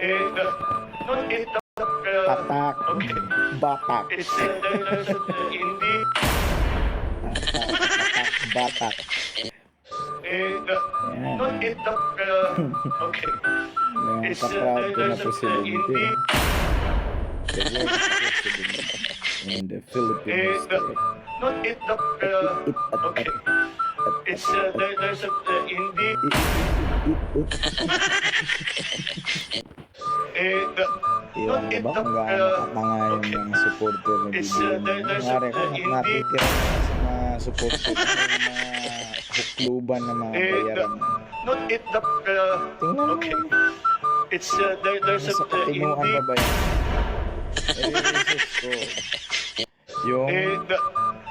Not it, Tatak. okay. Batak. It's there's indie. Tatak. Batak. Yan. Not it, okay. Mga It's ka-proud ko na there's presidente. indie. The worst president in the Philippines. Not it, okay. It's there's indie. Iwan ko ba kung gaano katanga yung mga supporter ni It's BBM? there's Kunwari ko, indie. natitira na sa mga supporter ng mga hukluban ng mga bayaran. Not it, Tingnan mo, okay. It's there's nasa katinuan indie. pa ba yan? Jesus ko. Yung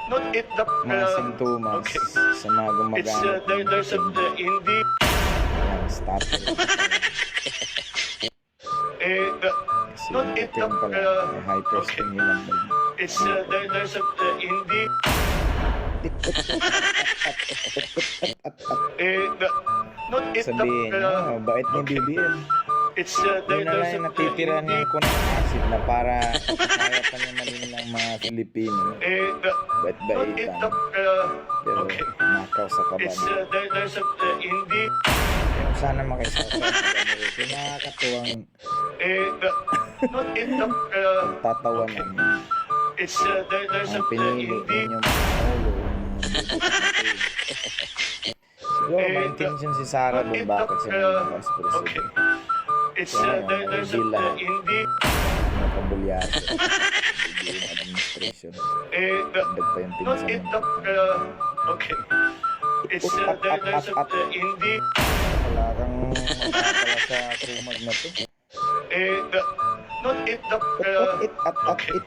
Not it, mga sintomas okay. sa mga It's gumagamit there's indie. yan, starter. Kasi Not it, yung pala, may hyperstimulants ba yun? It's there's indie. Not it, Sabihin nyo, bait ni BBM. It's Yun na lang there's yung natitira niya kung acid na para kaya pa niya malin ng mga Filipino. Bait-baitan. Pero okay. nakaw sa It's kaban. there's indie. Yung sana makisasa sa ganito. Nakakatuwang Not it, pagtatawanan. It's there's Ang pinili indie. ninyong Pangulo. Siguro may intention si Sara doon bakit siya naging vice Okay. president. It's Kaya there's bilang indie. ano kabulyado. BBM administration. Dagdag pa yung Not pinsan it, niya. okay. It's there's indie. Wala kang makakala sa trumag na to. Not it, It at it